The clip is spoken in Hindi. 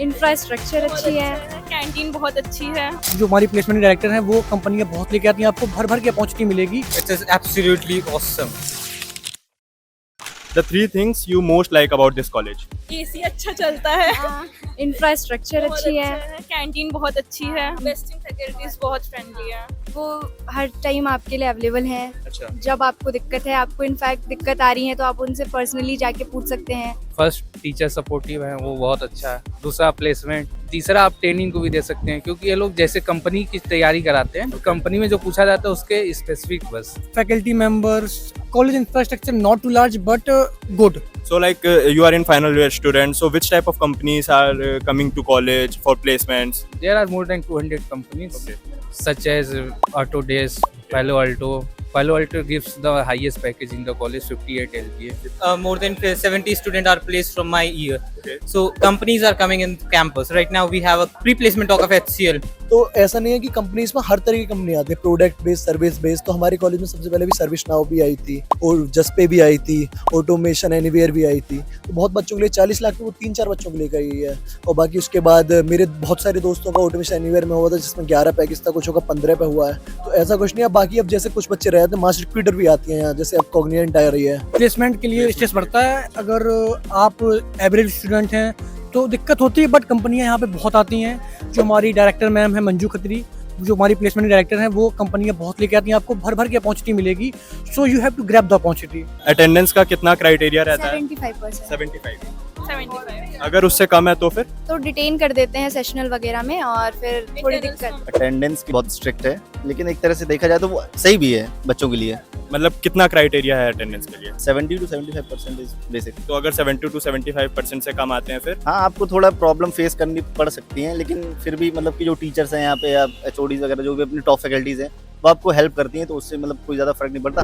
इंफ्रास्ट्रक्चर अच्छी है। कैंटीन बहुत अच्छी है। जो हमारी प्लेसमेंट डायरेक्टर हैं वो कंपनियां बहुत लेके आती हैं, आपको भर भर के अपॉर्चुनिटी मिलेगी। It is absolutely awesome. The three things you most like about this college. AC अच्छा चलता है। इंफ्रास्ट्रक्चर अच्छी है। कैंटीन बहुत अच्छी है। बेस्टिंग फैकल्टीज बहुत फ्रेंडली है। वो हर टाइम आपके लिए अवेलेबल है। अच्छा। जब आपको दिक्कत है, आपको इनफैक्ट दिक्कत आ रही है तो आप उनसे पर्सनली जाके पूछ सकते हैं। फर्स्ट टीचर सपोर्टिव है, वो बहुत अच्छा है। दूसरा प्लेसमेंट, तीसरा आप ट्रेनिंग को भी दे सकते हैं, क्योंकि ये लोग जैसे कंपनी की तैयारी कराते हैं तो कंपनी में जो पूछा जाता है उसके स्पेसिफिक बस। Faculty members, college infrastructure not too large but good. So like you are in final year student. So which type of companies are coming to college for placements? There are more than 200 companies, such as Autodesk, Palo Alto. Palo Alto gives the highest package in the college, 58 LPA. More than 70 students are placed from my year. Okay. So companies are coming in campus. Right now we have a pre-placement talk of HCL. तो ऐसा नहीं है कि कंपनीज में हर तरह की कंपनी आती है, प्रोडक्ट बेस्ड, सर्विस बेस्ड। तो हमारे कॉलेज में सबसे पहले भी सर्विस नाउ भी आई थी और जस्पे भी आई थी, ऑटोमेशन एनीवेयर भी आई थी। तो बहुत बच्चों के लिए 40 लाख में वो 3-4 बच्चों को लेकर आई है। और बाकी उसके बाद मेरे बहुत सारे दोस्तों का ऑटोमेशन एनीवेयर में हुआ था, जिसमें 11 पैकेज था, कुछ का 15 पे हुआ है। तो ऐसा कुछ नहीं है। बाकी अब जैसे कुछ बच्चे रहे थे, मास रिक्रूटर भी आती है यहाँ, जैसे अब कॉग्निजेंट आ रही है। प्लेसमेंट के लिए स्ट्रेस बढ़ता है। अगर आप एवरेज स्टूडेंट हैं तो दिक्कत होती है, बट कंपनियां यहाँ पे बहुत आती हैं। जो हमारी डायरेक्टर मैम है मंजू खत्री, जो हमारी प्लेसमेंट डायरेक्टर हैं, वो कंपनियां बहुत लेके आती हैं, आपको भर भर के अपॉर्चुनिटी मिलेगी। So you have to grab the opportunity. Attendance का कितना criteria रहता है? 75%। 75. 75। अगर उससे कम है तो फिर? तो डिटेन कर देते हैं सेशनल वगैरह में और फिर थोड़ी दिक्कत। अटेंडेंस की बहुत स्ट्रिक्ट है, लेकिन एक तरह से देखा जाए तो वो सही भी है बच्चों के लिए। मतलब कितना क्राइटेरिया है अटेंडेंस के लिए? 70 to 75% इज बेसिक। तो अगर 70 to 75% से कम आते हैं फिर? हाँ, आपको थोड़ा प्रॉब्लम फेस करनी पड़ सकती है, लेकिन फिर भी मतलब कि जो टीचर्स हैं यहाँ पे या HODs वगैरह जो भी अपनी टॉप फैकल्टीज हैं, वो आपको हेल्प करती हैं, तो उससे मतलब कोई ज़्यादा फर्क नहीं पड़ता।